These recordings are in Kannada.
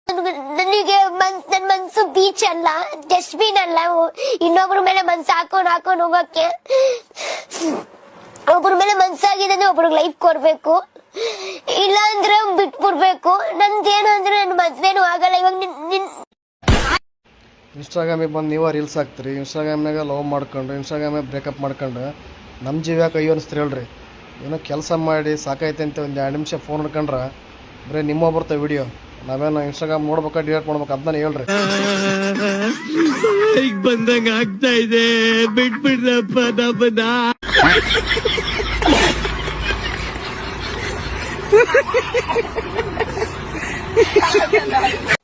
ನನಗೆ ನನ್ ಮನ್ಸು ಬೀಚ್ ಅಲ್ಲ, ಡಸ್ಟ್ಬಿನ್ ಅಲ್ಲ, ಇನ್ನೊಬ್ರ ಮೇಲೆ ಮನ್ಸು ಹಾಕೊಂಡ್ ಹೋಗಕ್ಕೆ. ಒಬ್ರ ಮೇಲೆ ಮನ್ಸಾಗಿದೆ ಅಂದ್ರೆ ಒಬ್ರಿಗೆ ಲೈಫ್ ಕೊಡ್ಬೇಕು, ಇಲ್ಲ ಅಂದ್ರೆ ಬಿಟ್ಬಿಡ್ಬೇಕು. ನಂದೇನು ಅಂದ್ರೆ ನನ್ ಮನ್ಸೇನು ಆಗಲ್ಲ. ಇವಾಗ ಇನ್ಸ್ಟಾಗ್ರಾಮಿಗೆ ಬಂದು ನೀವ ರೀಲ್ಸ್ ಹಾಕ್ತೀರಿ, ಇನ್ಸ್ಟಾಗ್ರಾಮ್ನಾಗ ಲವ್ ಮಾಡ್ಕೊಂಡು ಇನ್ಸ್ಟಾಗ್ರಾಮ್ನಾಗ ಬ್ರೇಕಪ್ ಮಾಡ್ಕೊಂಡು ನಮ್ಮ ಜೀವ ಯಾಕೆ ಅಯ್ಯೋ ಅನಿಸ್ತೀರಿ ಹೇಳ್ರಿ. ಏನೋ ಕೆಲಸ ಮಾಡಿ ಸಾಕೈತೆ ಅಂತ ಒಂದು 2 ನಿಮಿಷ ಫೋನ್ ಹಿಡ್ಕೊಂಡ್ರೆ ಬರೀ ನಿಮ್ಮ ಬರ್ತಾವೆ ವಿಡಿಯೋ. ನಾವೇನು ಇನ್ಸ್ಟಾಗ್ರಾಮ್ ನೋಡ್ಬೇಕಾ ಡಿಲೀಟ್ ಮಾಡ್ಬೇಕು ಅದನ್ನ ಹೇಳ್ರಿ. ಈಗ ಬಂದಂಗ ಆಗ್ತಾ ಇದೆ, ಬಿಟ್ಬಿಡ್ರಪ್ಪ ನಮ್ಮನ್ನ.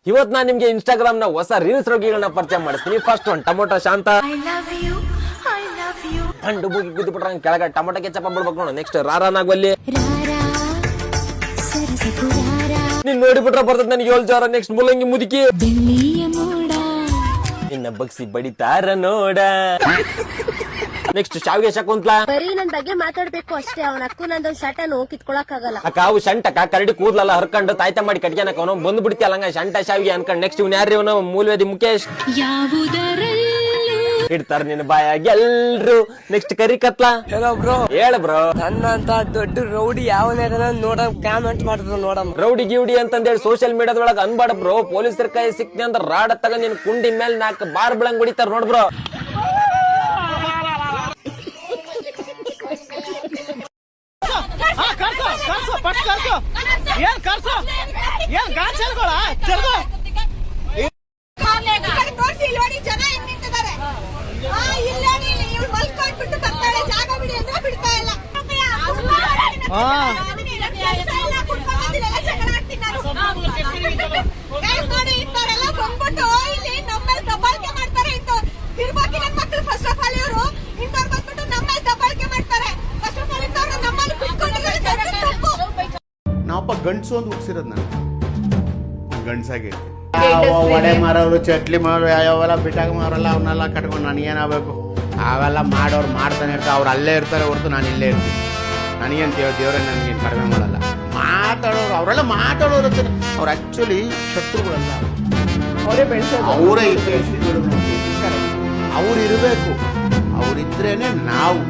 ಇವತ್ ನಾನ್ ನಿಮ್ಗೆ ಇನ್ಸ್ಟಾಗ್ರಾಮ್ ನ ಹೊಸ ರೀಲ್ಸ್ ರೋಗಿಗಳನ್ನ ಪರಿಚಯ ಮಾಡಿಸ್ತೀನಿ. ಫಸ್ಟ್ ಒನ್ ಟೊಮೊಟೊ ಶಾಂತ ಹಂಡು ಬೂಗಿ ಬಿದ್ದು ಬಿಟ್ರ ಕೆಳಗ ಟೊಮೊಟೊ ಕೆಚ್ಚಪ್ಪ ಬಿಡ್ಬೇಕು ನೋಡು. ನೆಕ್ಸ್ಟ್ ರಾರಾನಾಗ್ವಲ್ಲಿ ನೀನ್ ನೋಡಿಬಿಟ್ರ ಬರ್ತದ ನನಗೆ 7 ಜವರ. ನೆಕ್ಸ್ಟ್ ಮುಲ್ಲಂಗಿ ಮುದುಕಿ ಇನ್ನ ಬಗ್ಸಿ ಬಡಿತಾರ ನೋಡ. ನೆಕ್ಸ್ಟ್ ಶಾವಿಗೆ ಶಕುಂತ್ಲಾ ಬರೀ ನನ್ ಬಗ್ಗೆ ಮಾತಾಡ್ಬೇಕು ಅಷ್ಟೇ. ಅವನ ಅಕ್ಕು ನಂದೊಂದ್ ಶಟನು ಕಿತ್ಕೊಳಕ್ ಆಗಲ್ಲ. ಅವು ಶಂಟಕ ಕರಡಿ ಕೂದ್ಲಲ್ಲ ಹರ್ಕೊಂಡು ತಾಯ್ತ ಮಾಡಿ ಕಟ್ಕ್ಯಾನಕ ಅವನು ಬಂದ್ ಬಿಡ್ತಿಯಲ್ಲ ಶಂಟ ಶಾವಿಗೆ ಅನ್ಕೊಂಡ್. ನೆಕ್ಸ್ಟ್ ಇವ್ನ ಯಾರ್ರಿ ಅವನು ಮೂಲ್ವೇದಿ ಮುಖೇಶ್ ಇಡ್ತಾರ ನಿನ್ ಬಾಯಾಗ ಎಲ್ರು. ನೆಕ್ಸ್ಟ್ ಕರಿ ಕತ್ಲಾ ಹೇಳ ಬ್ರೋ. ನನ್ನಂತ ದೊಡ್ಡ ರೌಡಿ ಯಾವನ ನೋಡ ಕಾಮೆಂಟ್ ಮಾಡಿದ್ರು ನೋಡಮ್. ರೌಡಿ ಗಿೌಡಿ ಅಂತಂದೇಳಿ ಸೋಷಿಯಲ್ ಮೀಡಿಯಾದೊಳಗ ಅನ್ಬಾಡ ಬ್ರೋ. ಪೊಲೀಸರ ಕೈ ಸಿಕ್ತಿ ಅಂದ್ರ ರಾಡ್ ತಗ ನಿನ್ ಕುಂಡಿ ಮೇಲೆ 4 ಬಾರ್ ಬೆಳಂಗ್ ಹೊಡಿತಾರ ನೋಡ್ ಬ್ರೋ. ನಾವಪ್ಪ ಗಂಡಸು ಅಂತ ಹುಡ್ಸಿರೋದು ನಾನು ಗಂಡಸಾಗಿ. ಒಡೆ ಮಾರೋರು ಚಟ್ಲಿ ಮಾರೋರು ಯಾವೆಲ್ಲ ಬಿಟ್ಟಾಗ ಮಾರೋಲ್ಲ ಅವನ್ನೆಲ್ಲ ಕಟ್ಕೊಂಡು ನನಗೇನಾಗಬೇಕು. ಅವೆಲ್ಲ ಮಾಡೋರು ಮಾಡ್ತಾನೆ ಇರ್ತಾರೆ, ಅವ್ರು ಅಲ್ಲೇ ಇರ್ತಾರೆ ಹೊರತು ನಾನು ಇಲ್ಲೇ ಇರ್ತೀನಿ. ನನಗೇನು ದೇವ್ರೆ ನನಗೇನು ಕಡಿಮೆ ಮಾಡಲ್ಲ. ಮಾತಾಡೋರು ಅವರೆಲ್ಲ ಮಾತಾಡೋರು ಇರ್ತಾರೆ. ಅವ್ರು ಆ್ಯಕ್ಚುಲಿ ಶತ್ರುಗಳಲ್ಲ, ಅವರೇ ಅವ್ರು ಇರಬೇಕು. ಅವರಿದ್ರೇನೆ ನಾವು.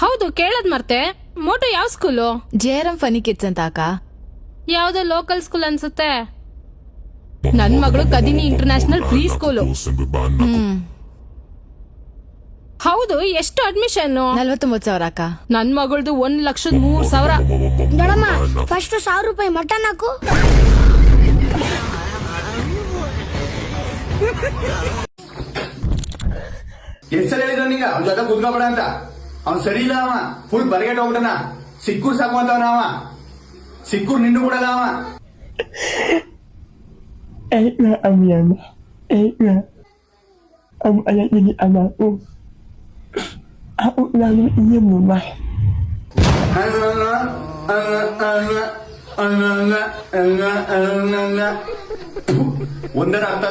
ಹೌದು, ಕೇಳದ್ ಮರ್ತೆ. ಮೋಟೋ ಯಾವ ಸ್ಕೂಲು? JRM ಫನಿ ಕಿಡ್ಸ್ ಅಂತ ಅಕ್ಕ. ಯಾವ್ದೋ ಲೋಕಲ್ ಸ್ಕೂಲ್ ಅನ್ಸುತ್ತೆ. ನನ್ ಮಗಳು ಕದಿನಿ ಇಂಟರ್ನ್ಯಾಷನಲ್ ಪ್ರೀ ಸ್ಕೂಲು. ಹೌದು, ಎಷ್ಟು ಅಡ್ಮಿಷನ್? 49,000 ಅಕ್ಕ. ನನ್ ಮಗಳದು 1,03,000. ದೊಡಮ್ಮ ಫಸ್ಟ್ 1,000 ರೂಪಾಯಿ ಮಟನ್ ಹಾಕು. ಎಷ್ಟಲ್ಲಿ ಹೇಳಿದ್ರು ನೀಗ ಅವ್ನ ಜೊತೆ ಕುತ್ಕೊಬೇಡ ಅಂತ. ಅವ್ನು ಸರಿ ಇಲ್ಲ, ಅವ ಫುಲ್ ಬರಗೇಟ್ ಹೋಗ್ಬಿಟ್ಟನ. ಸಿಕ್ಕೂರ್ ಸಾಕು ಅಂತವನ ಅವ. ಸಿಕ್ಕೂರ್ ನಿಂಡು ಬಿಡಲ್ಲ ಅವ. ಒಂದರ ಅರ್ಥ